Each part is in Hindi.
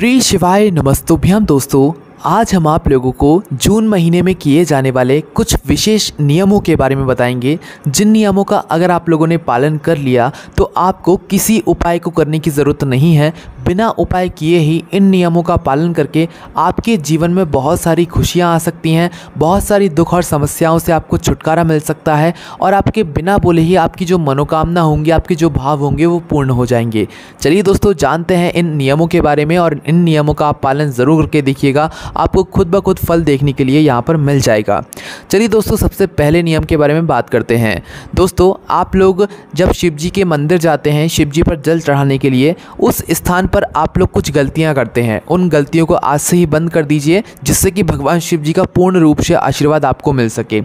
श्री शिवाय नमस्तुभ्यम दोस्तों। आज हम आप लोगों को जून महीने में किए जाने वाले कुछ विशेष नियमों के बारे में बताएंगे, जिन नियमों का अगर आप लोगों ने पालन कर लिया तो आपको किसी उपाय को करने की ज़रूरत नहीं है। बिना उपाय किए ही इन नियमों का पालन करके आपके जीवन में बहुत सारी खुशियां आ सकती हैं, बहुत सारी दुख और समस्याओं से आपको छुटकारा मिल सकता है और आपके बिना बोले ही आपकी जो मनोकामना होंगी, आपके जो भाव होंगे वो पूर्ण हो जाएंगे। चलिए दोस्तों, जानते हैं इन नियमों के बारे में और इन नियमों का आप पालन ज़रूर करके देखिएगा, आपको खुद ब खुद फल देखने के लिए यहाँ पर मिल जाएगा। चलिए दोस्तों, सबसे पहले नियम के बारे में बात करते हैं। दोस्तों, आप लोग जब शिव जी के मंदिर जाते हैं शिव जी पर जल चढ़ाने के लिए, उस स्थान पर आप लोग कुछ गलतियां करते हैं। उन गलतियों को आज से ही बंद कर दीजिए, जिससे कि भगवान शिव जी का पूर्ण रूप से आशीर्वाद आपको मिल सके।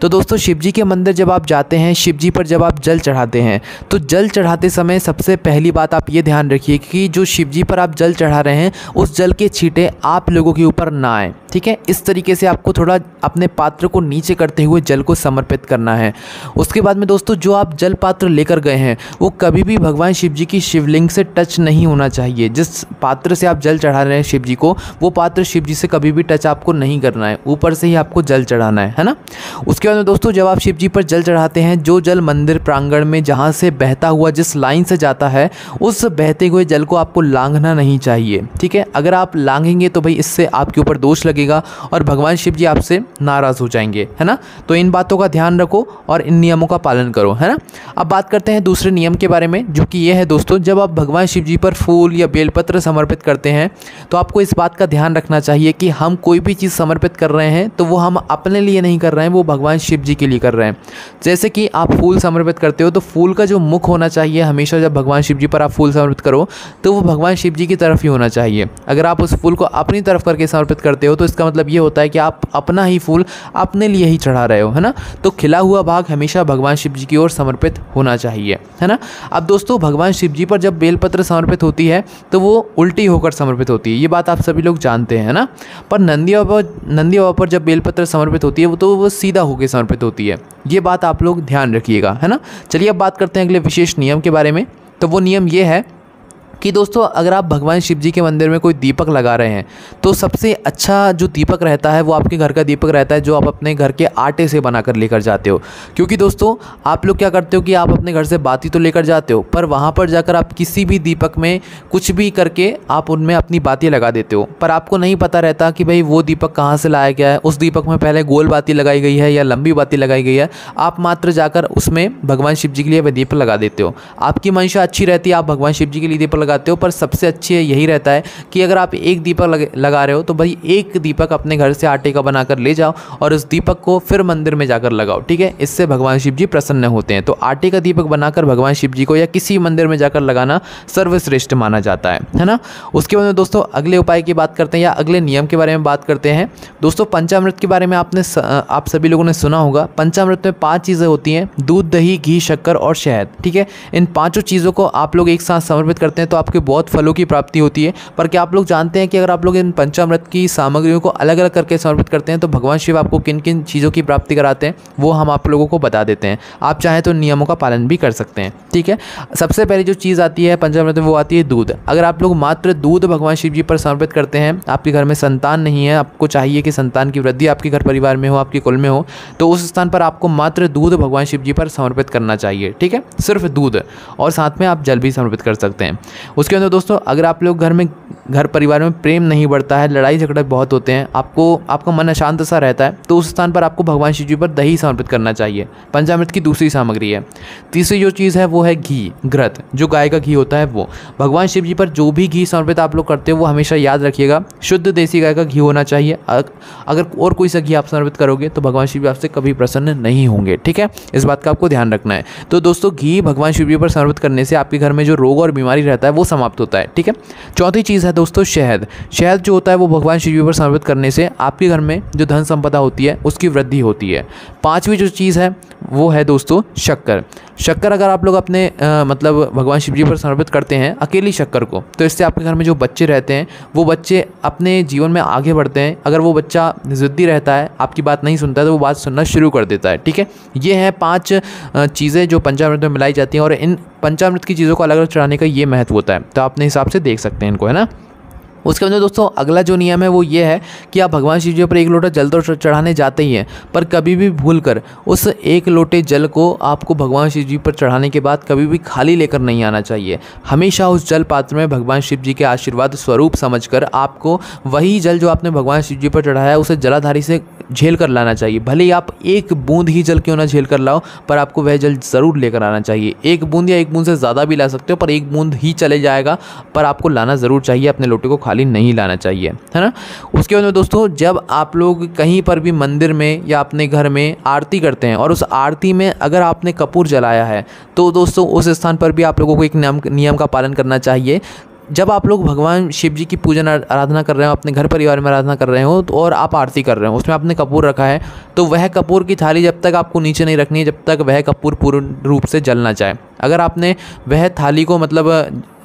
तो दोस्तों, शिव जी के मंदिर जब आप जाते हैं, शिव जी पर जब आप जल चढ़ाते हैं, तो जल चढ़ाते समय सबसे पहली बात आप ये ध्यान रखिए कि जो शिव जी पर आप जल चढ़ा रहे हैं उस जल के छींटे आप लोगों के ऊपर ना आए। ठीक है, इस तरीके से आपको थोड़ा अपने पात्र को नीचे करते हुए जल को समर्पित करना है। उसके बाद में दोस्तों, जो आप जल पात्र लेकर गए हैं वो कभी भी भगवान शिव जी की शिवलिंग से टच नहीं होना चाहिए। जिस पात्र से आप जल चढ़ा रहे हैं शिव जी को, वो पात्र शिव जी से कभी भी टच आपको नहीं करना है, ऊपर से ही आपको जल चढ़ाना है ना। उसके बाद में दोस्तों, जब आप शिव जी पर जल चढ़ाते हैं, जो जल मंदिर प्रांगण में जहाँ से बहता हुआ जिस लाइन से जाता है, उस बहते हुए जल को आपको लांघना नहीं चाहिए। ठीक है, अगर आप लांघेंगे तो भाई इससे आपके ऊपर दोष लगेगा और भगवान शिव जी आपसे नाराज हो जाएंगे, है ना। तो इन बातों का ध्यान रखो और इन नियमों का पालन करो, है ना। अब बात करते हैं दूसरे नियम के बारे में, जो कि ये है दोस्तों, जब आप भगवान शिव जी पर फूल या बेलपत्र समर्पित करते हैं तो आपको इस बात का ध्यान रखना चाहिए कि हम कोई भी चीज़ समर्पित कर रहे हैं तो वो हम अपने लिए नहीं कर रहे हैं, वो भगवान शिव जी के लिए कर रहे हैं। जैसे कि आप फूल समर्पित करते हो तो फूल का जो मुख होना चाहिए, हमेशा जब भगवान शिव जी पर आप फूल समर्पित करो तो वो भगवान शिव जी की तरफ ही होना चाहिए। अगर आप उस फूल को अपनी तरफ करके समर्पित करते हो तो इसका मतलब ये होता है कि आप अपना ही फूल अपने लिए ही चढ़ा रहे हो, है ना। तो खिला हुआ भाग हमेशा भगवान शिव जी की ओर समर्पित होना चाहिए, है ना। अब दोस्तों, भगवान शिव जी पर जब बेलपत्र समर्पित होती है तो वो उल्टी होकर समर्पित होती है, ये बात आप सभी लोग जानते हैं ना। पर नंदी बाबा पर जब बेलपत्र समर्पित होती है वो सीधा होकर समर्पित होती है, ये बात आप लोग ध्यान रखिएगा, है ना। चलिए अब बात करते हैं अगले विशेष नियम के बारे में। तो वो नियम ये है कि दोस्तों, अगर आप भगवान शिव जी के मंदिर में कोई दीपक लगा रहे हैं तो सबसे अच्छा जो दीपक रहता है वो आपके घर का दीपक रहता है, जो आप अपने घर के आटे से बनाकर लेकर जाते हो। क्योंकि दोस्तों, आप लोग क्या करते हो कि आप अपने घर से बाती तो लेकर जाते हो, पर वहाँ पर जाकर आप किसी भी दीपक में कुछ भी करके आप उनमें अपनी बाती लगा देते हो, पर आपको नहीं पता रहता कि भाई वो दीपक कहाँ से लाया गया है। उस दीपक में पहले गोल बाती लगाई गई है या लंबी बाती लगाई गई है, आप मात्र जाकर उसमें भगवान शिव जी के लिए वह दीपक लगा देते हो। आपकी मंशा अच्छी रहती है, आप भगवान शिव जी के लिए दीपक लगाते हो, पर सबसे अच्छी यही रहता है कि अगर आप एक दीपक लगा रहे हो तो भाई एक दीपक अपने घर से आटे का बनाकर ले जाओ और उस दीपक को फिर मंदिर में जाकर लगाओ। ठीक है, इससे भगवान शिव जी प्रसन्न होते हैं। तो आटे का दीपक बनाकर भगवान शिव जी को या किसी मंदिर में जाकर लगाना सर्वश्रेष्ठ माना जाता है ना। उसके बाद में दोस्तों, अगले उपाय की बात करते हैं या अगले नियम के बारे में बात करते हैं। दोस्तों, पंचामृत के बारे में आप सभी लोगों ने सुना होगा। पंचामृत में 5 चीज़ें होती हैं: दूध, दही, घी, शक्कर और शहद। ठीक है, इन 5 चीज़ों को आप लोग एक साथ समर्पित करते हैं तो आपके बहुत फलों की प्राप्ति होती है। पर क्या आप लोग जानते हैं कि अगर आप लोग इन पंचामृत की सामग्रियों को अलग अलग करके समर्पित करते हैं तो भगवान शिव आपको किन किन चीज़ों की प्राप्ति कराते हैं वो हम आप लोगों को बता देते हैं। आप चाहें तो नियमों का पालन भी कर सकते हैं। ठीक है, सबसे पहले जो चीज़ आती है पंचामृत में वो आती है दूध। अगर आप लोग मात्र दूध भगवान शिव जी पर समर्पित करते हैं, आपके घर में संतान नहीं है, आपको चाहिए कि संतान की वृद्धि आपके घर परिवार में हो, आपके कुल में हो, तो उस स्थान पर आपको मात्र दूध भगवान शिव जी पर समर्पित करना चाहिए। ठीक है, सिर्फ दूध, और साथ में आप जल भी समर्पित कर सकते हैं। उसके अंदर दोस्तों, अगर आप लोग घर परिवार में प्रेम नहीं बढ़ता है, लड़ाई झगड़े बहुत होते हैं, आपका मन अशांत सा रहता है, तो उस स्थान पर आपको भगवान शिव जी पर दही समर्पित करना चाहिए। पंचामृत की दूसरी सामग्री है। तीसरी जो चीज़ है वो है घी, घृत, जो गाय का घी होता है वो। भगवान शिव जी पर जो भी घी समर्पित आप लोग करते हो वो हमेशा याद रखिएगा शुद्ध देसी गाय का घी होना चाहिए। अगर और कोई सा घी आप समर्पित करोगे तो भगवान शिव जी आपसे कभी प्रसन्न नहीं होंगे। ठीक है, इस बात का आपको ध्यान रखना है। तो दोस्तों, घी भगवान शिव जी पर समर्पित करने से आपके घर में जो रोग और बीमारी रहता है वो समाप्त होता है। ठीक है, चौथी चीज़ है दोस्तों शहद। शहद जो होता है वो भगवान शिव जी पर समर्पित करने से आपके घर में जो धन संपदा होती है उसकी वृद्धि होती है। पांचवी जो चीज़ है वो है दोस्तों शक्कर। शक्कर अगर आप लोग अपने मतलब भगवान शिव जी पर समर्पित करते हैं अकेली शक्कर को, तो इससे आपके घर में जो बच्चे रहते हैं वो बच्चे अपने जीवन में आगे बढ़ते हैं। अगर वो बच्चा ज़िद्दी रहता है, आपकी बात नहीं सुनता है, तो वो बात सुनना शुरू कर देता है। ठीक है, ये हैं 5 चीज़ें जो पंचामृत में मिलाई जाती हैं और इन पंचामृत की चीज़ों को अलग अलग चढ़ाने का ये महत्व होता है। तो अपने हिसाब से देख सकते हैं इनको, है ना। उसके बाद दोस्तों अगला जो नियम है वो ये है कि आप भगवान शिव जी पर 1 लोटा जल तो चढ़ाने जाते ही हैं, पर कभी भी भूलकर उस 1 लोटे जल को आपको भगवान शिव जी पर चढ़ाने के बाद कभी भी खाली लेकर नहीं आना चाहिए। हमेशा उस जल पात्र में भगवान शिव जी के आशीर्वाद स्वरूप समझकर आपको वही जल जो आपने भगवान शिव जी पर चढ़ाया है उसे जलाधारी से झेल कर लाना चाहिए। भले ही आप 1 बूंद ही जल क्यों ना झेल कर लाओ, पर आपको वह जल ज़रूर लेकर आना चाहिए। 1 बूंद या 1 बूंद से ज़्यादा भी ला सकते हो, पर 1 बूंद ही चले जाएगा, पर आपको लाना ज़रूर चाहिए। अपने लोटे को खाली नहीं लाना चाहिए, है ना। उसके बाद में दोस्तों जब आप लोग कहीं पर भी मंदिर में या अपने घर में आरती करते हैं और उस आरती में अगर आपने कपूर जलाया है तो दोस्तों उस स्थान पर भी आप लोगों को एक नियम का पालन करना चाहिए। जब आप लोग भगवान शिव जी की पूजन आराधना कर रहे हो, अपने घर परिवार में आराधना कर रहे हो तो और आप आरती कर रहे हो, उसमें आपने कपूर रखा है, तो वह कपूर की थाली जब तक आपको नीचे नहीं रखनी है जब तक वह कपूर पूर्ण रूप से जल ना जाए। अगर आपने वह थाली को मतलब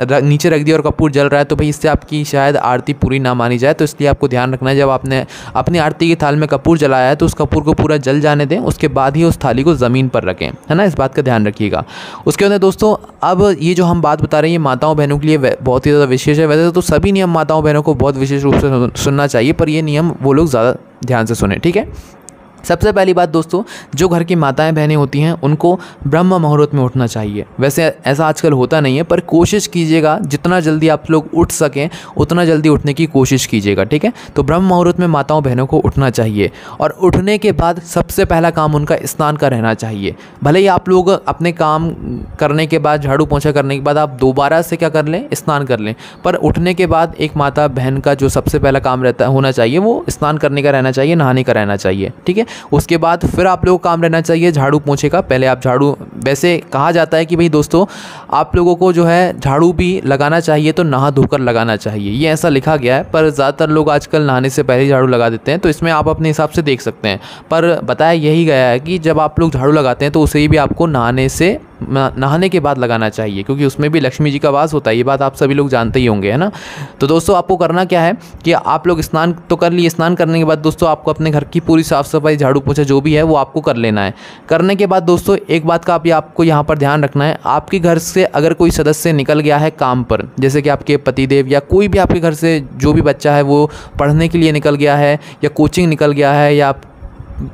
नीचे रख दिया और कपूर जल रहा है तो भाई इससे आपकी शायद आरती पूरी ना मानी जाए। तो इसलिए आपको ध्यान रखना है जब आपने अपनी आरती की थाल में कपूर जलाया है तो उस कपूर को पूरा जल जाने दें, उसके बाद ही उस थाली को ज़मीन पर रखें, है ना। इस बात का ध्यान रखिएगा। उसके बाद दोस्तों अब ये जो हम बात बता रहे हैं ये माताओं बहनों के लिए बहुत ही ज़्यादा विशेष है। वैसे तो सभी नियम माताओं बहनों को बहुत विशेष रूप से सुनना चाहिए, पर ये नियम वो लोग ज़्यादा ध्यान से सुने, ठीक है। सबसे पहली बात दोस्तों, जो घर की माताएं बहनें होती हैं उनको ब्रह्म मुहूर्त में उठना चाहिए। वैसे ऐसा आजकल होता नहीं है, पर कोशिश कीजिएगा जितना जल्दी आप लोग उठ सकें उतना जल्दी उठने की कोशिश कीजिएगा, ठीक है। तो ब्रह्म मुहूर्त में माताओं बहनों को उठना चाहिए और उठने के बाद सबसे पहला काम उनका स्नान का रहना चाहिए। भले ही आप लोग अपने काम करने के बाद, झाड़ू पोंछा करने के बाद आप दोबारा से क्या कर लें, स्नान कर लें, पर उठने के बाद एक माता बहन का जो सबसे पहला काम होना चाहिए वो स्नान करने का रहना चाहिए, नहाने का रहना चाहिए, ठीक है। उसके बाद फिर आप लोगों को काम रहना चाहिए झाड़ू पोंछे का। पहले आप झाड़ू, वैसे कहा जाता है कि भाई दोस्तों आप लोगों को जो है झाड़ू भी लगाना चाहिए तो नहा धोकर लगाना चाहिए, ये ऐसा लिखा गया है, पर ज़्यादातर लोग आजकल नहाने से पहले झाड़ू लगा देते हैं, तो इसमें आप अपने हिसाब से देख सकते हैं। पर बताया यही गया है कि जब आप लोग झाड़ू लगाते हैं तो उसे भी आपको नहाने के बाद लगाना चाहिए, क्योंकि उसमें भी लक्ष्मी जी का वास होता है। ये बात आप सभी लोग जानते ही होंगे, है ना। तो दोस्तों आपको करना क्या है कि आप लोग स्नान तो कर लिए, स्नान करने के बाद दोस्तों आपको अपने घर की पूरी साफ़ सफाई, झाड़ू पोछा जो भी है वो आपको कर लेना है। करने के बाद दोस्तों एक बात का आपको यहाँ पर ध्यान रखना है, आपके घर से अगर कोई सदस्य निकल गया है काम पर, जैसे कि आपके पतिदेव या कोई भी आपके घर से जो भी बच्चा है वो पढ़ने के लिए निकल गया है या कोचिंग निकल गया है या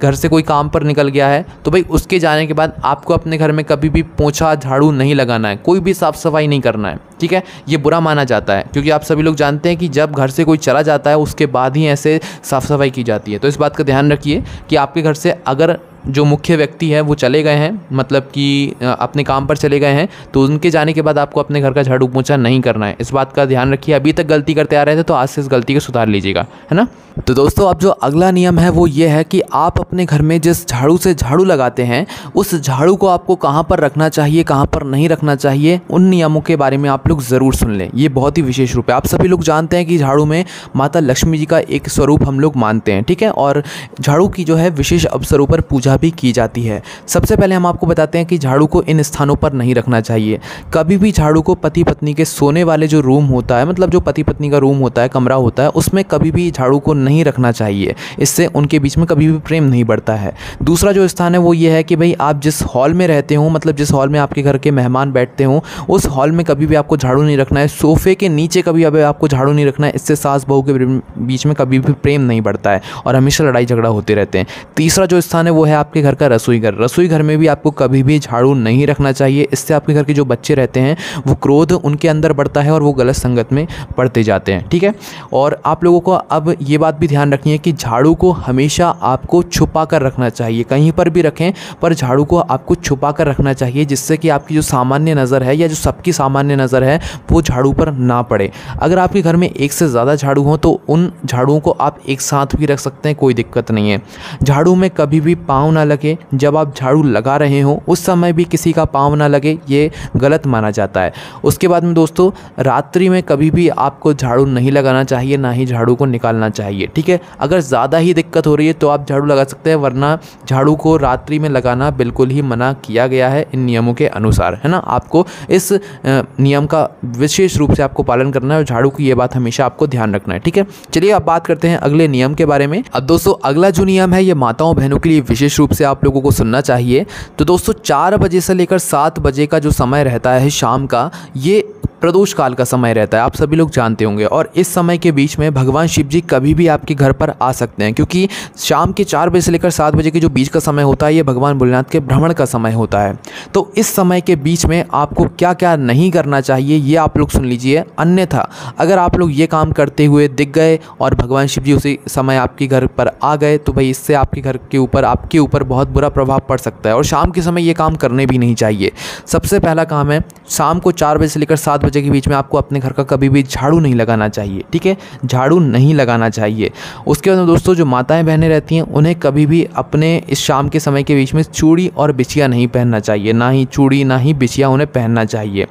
घर से कोई काम पर निकल गया है, तो भाई उसके जाने के बाद आपको अपने घर में कभी भी पोंछा झाड़ू नहीं लगाना है, कोई भी साफ़ सफाई नहीं करना है, ठीक है। ये बुरा माना जाता है, क्योंकि आप सभी लोग जानते हैं कि जब घर से कोई चला जाता है उसके बाद ही ऐसे साफ़ सफाई की जाती है। तो इस बात का ध्यान रखिए कि आपके घर से अगर जो मुख्य व्यक्ति है वो चले गए हैं, मतलब कि अपने काम पर चले गए हैं, तो उनके जाने के बाद आपको अपने घर का झाड़ू पोंछा नहीं करना है। इस बात का ध्यान रखिए। अभी तक गलती करते आ रहे थे तो आज से इस गलती को सुधार लीजिएगा, है ना। तो दोस्तों अब जो अगला नियम है वो ये है कि आप अपने घर में जिस झाड़ू से झाड़ू लगाते हैं उस झाड़ू को आपको कहाँ पर रखना चाहिए, कहाँ पर नहीं रखना चाहिए, उन नियमों के बारे में आप लोग ज़रूर सुन लें। ये बहुत ही विशेष रूप है। आप सभी लोग जानते हैं कि झाड़ू में माता लक्ष्मी जी का एक स्वरूप हम लोग मानते हैं, ठीक है, और झाड़ू की जो है विशेष अवसरों पर पूजा भी की जाती है। सबसे पहले हम आपको बताते हैं कि झाड़ू को इन स्थानों पर नहीं रखना चाहिए। कभी भी झाड़ू को पति पत्नी के सोने वाले जो रूम होता है, मतलब जो पति पत्नी का रूम होता है, कमरा होता है, उसमें कभी भी झाड़ू को नहीं रखना चाहिए। इससे उनके बीच में कभी भी प्रेम नहीं बढ़ता है। दूसरा जो स्थान है वो ये है कि भाई आप जिस हॉल में रहते हो, मतलब जिस हॉल में आपके घर के मेहमान बैठते हो, उस हॉल में कभी भी आपको झाड़ू नहीं रखना है। सोफे के नीचे कभी आपको झाड़ू नहीं रखना है। इससे सास बहू के बीच में कभी भी प्रेम नहीं बढ़ता है और हमेशा लड़ाई झगड़ा होते रहते हैं। तीसरा जो स्थान है वो है आपके घर का रसोई घर। रसोई घर में भी आपको कभी भी झाड़ू नहीं रखना चाहिए। इससे आपके घर के जो बच्चे रहते हैं वो क्रोध उनके अंदर बढ़ता है और वो गलत संगत में पड़ते जाते हैं, ठीक है। और आप लोगों को अब ये बात भी ध्यान रखनी है कि झाड़ू को हमेशा आपको छुपा कर रखना चाहिए। कहीं पर भी रखें पर झाड़ू को आपको छुपा कर रखना चाहिए, जिससे कि आपकी जो सामान्य नज़र है या जो सबकी सामान्य नज़र है वो झाड़ू पर ना पड़े। अगर आपके घर में एक से ज़्यादा झाड़ू हो तो उन झाड़ुओं को आप एक साथ भी रख सकते हैं, कोई दिक्कत नहीं है। झाड़ू में कभी भी पाँव ना लगे। जब आप झाड़ू लगा रहे हो उस समय भी किसी का पाँव ना लगे, ये गलत माना जाता है। उसके बाद में दोस्तों रात्रि में कभी भी आपको झाड़ू नहीं लगाना चाहिए, ना ही झाड़ू को निकालना चाहिए, ठीक है। अगर ज़्यादा ही दिक्कत हो रही है तो आप झाड़ू लगा सकते हैं, वरना झाड़ू को रात्रि में लगाना बिल्कुल ही मना किया गया है इन नियमों के अनुसार, है ना। आपको इस नियम का विशेष रूप से आपको पालन करना है और झाड़ू की ये बात हमेशा आपको ध्यान रखना है, ठीक है। चलिए अब बात करते हैं अगले नियम के बारे में। अब दोस्तों अगला जो नियम है ये माताओं बहनों के लिए विशेष रूप से आप लोगों को सुनना चाहिए। तो दोस्तों 4 बजे से लेकर 7 बजे का जो समय रहता है शाम का, ये प्रदोष काल का समय रहता है, आप सभी लोग जानते होंगे। और इस समय के बीच में भगवान शिव जी कभी भी आपके घर पर आ सकते हैं, क्योंकि शाम के 4 बजे से लेकर 7 बजे के जो बीच का समय होता है ये भगवान भोलेनाथ के भ्रमण का समय होता है। तो इस समय के बीच में आपको क्या क्या नहीं करना चाहिए ये आप लोग सुन लीजिए। अन्यथा अगर आप लोग ये काम करते हुए दिख गए और भगवान शिव जी उसी समय आपके घर पर आ गए तो भाई इससे आपके घर के ऊपर, आपके ऊपर बहुत बुरा प्रभाव पड़ सकता है। और शाम के समय ये काम करने भी नहीं चाहिए। सबसे पहला काम है, शाम को 4 बजे से लेकर 7 बजे के बीच में आपको अपने घर का कभी भी झाड़ू नहीं लगाना चाहिए, ठीक है, झाड़ू नहीं लगाना चाहिए। उसके बाद दोस्तों जो माताएं बहनें रहती हैं उन्हें कभी भी अपने इस शाम के समय के बीच में चूड़ी और बिछिया नहीं पहनना चाहिए, ना ही चूड़ी ना ही बिछिया उन्हें पहनना चाहिए।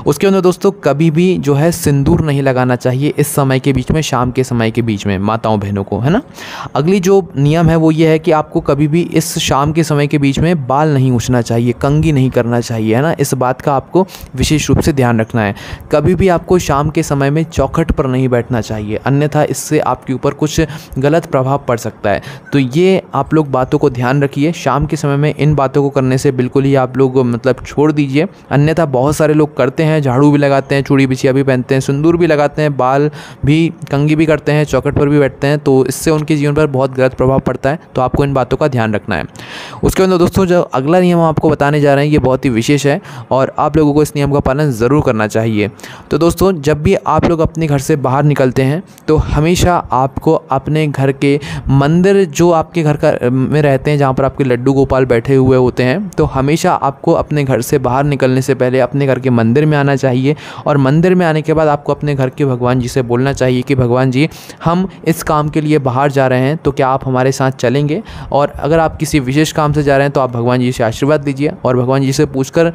उसके बाद दोस्तों कभी भी जो है सिंदूर नहीं लगाना चाहिए इस समय के बीच में, शाम के समय के बीच में माताओं बहनों को, है ना। अगली जो नियम है वो ये है कि आपको कभी भी इस शाम के समय के बीच में बाल नहीं उछना चाहिए, कंघी नहीं करना चाहिए, है ना। इस बात का आपको विशेष रूप से ध्यान रखना है। कभी भी आपको शाम के समय में चौखट पर नहीं बैठना चाहिए, अन्यथा इससे आपके ऊपर कुछ गलत प्रभाव पड़ सकता है। तो ये आप लोग बातों को ध्यान रखिए। शाम के समय में इन बातों को करने से बिल्कुल ही आप लोग मतलब छोड़ दीजिए। अन्यथा बहुत सारे लोग करते हैं, झाड़ू भी लगाते हैं, चूड़ी बिछिया भी पहनते हैं, सिंदूर भी लगाते हैं, बाल भी कंघी भी करते हैं, चौखट पर भी बैठते हैं, तो इससे उनके जीवन पर बहुत गलत प्रभाव पड़ता है। तो आपको इन बातों का ध्यान रखना है। उसके बाद दोस्तों जो अगला नियम हम आपको बताने जा रहे हैं ये बहुत ही विशेष है और आप लोगों को इस नियम का पालन ज़रूर करना चाहिए। तो दोस्तों जब भी आप लोग अपने घर से बाहर निकलते हैं तो हमेशा आपको अपने घर के मंदिर जो आपके घर का में रहते हैं, जहाँ पर आपके लड्डू गोपाल बैठे हुए होते हैं, तो हमेशा आपको अपने घर से बाहर निकलने से पहले अपने घर के मंदिर में आना चाहिए। और मंदिर में आने के बाद आपको अपने घर के भगवान जी से बोलना चाहिए कि भगवान जी हम इस काम के लिए बाहर जा रहे हैं, तो क्या आप हमारे साथ चलेंगे। और अगर आप किसी विशेष काम से जा रहे हैं तो आप भगवान जी से आशीर्वाद लीजिए और भगवान जी से पूछकर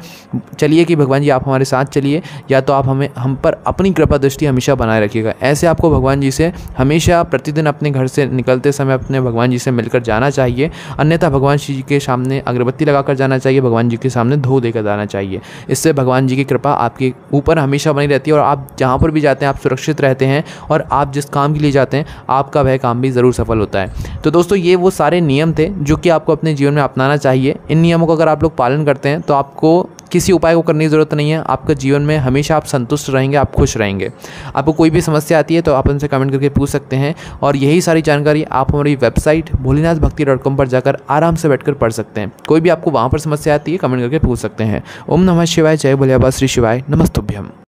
चलिए कि भगवान जी आप हमारे साथ चलिए, या तो आप हम पर अपनी कृपा दृष्टि हमेशा बनाए रखिएगा। ऐसे आपको भगवान जी से हमेशा प्रतिदिन अपने घर से निकलते समय अपने भगवान जी से मिलकर जाना चाहिए। अन्यथा भगवान शिव जी के सामने अगरबत्ती लगाकर जाना चाहिए, भगवान जी के सामने धो देकर जाना चाहिए। इससे भगवान जी की कृपा आपके ऊपर हमेशा बनी रहती है और आप जहाँ पर भी जाते हैं आप सुरक्षित रहते हैं और आप जिस काम के लिए जाते हैं आपका वह काम भी ज़रूर सफल होता है। तो दोस्तों ये वो सारे नियम थे जो कि आपको अपने जीवन में अपनाना चाहिए। इन नियमों का अगर आप लोग पालन करते हैं तो आपको किसी उपाय को करने की ज़रूरत नहीं है। आपका जीवन में हमेशा आप संतुष्ट रहेंगे, आप खुश रहेंगे। आपको कोई भी समस्या आती है तो आप उनसे कमेंट करके पूछ सकते हैं और यही सारी जानकारी आप हमारी वेबसाइट भोलेनाथभक्ति.com पर जाकर आराम से बैठकर पढ़ सकते हैं। कोई भी आपको वहाँ पर समस्या आती है कमेंट करके पूछ सकते हैं। ओम नमः शिवाय, जय भोले बाबा श्री शिवाय, नमस्तुभ्यम।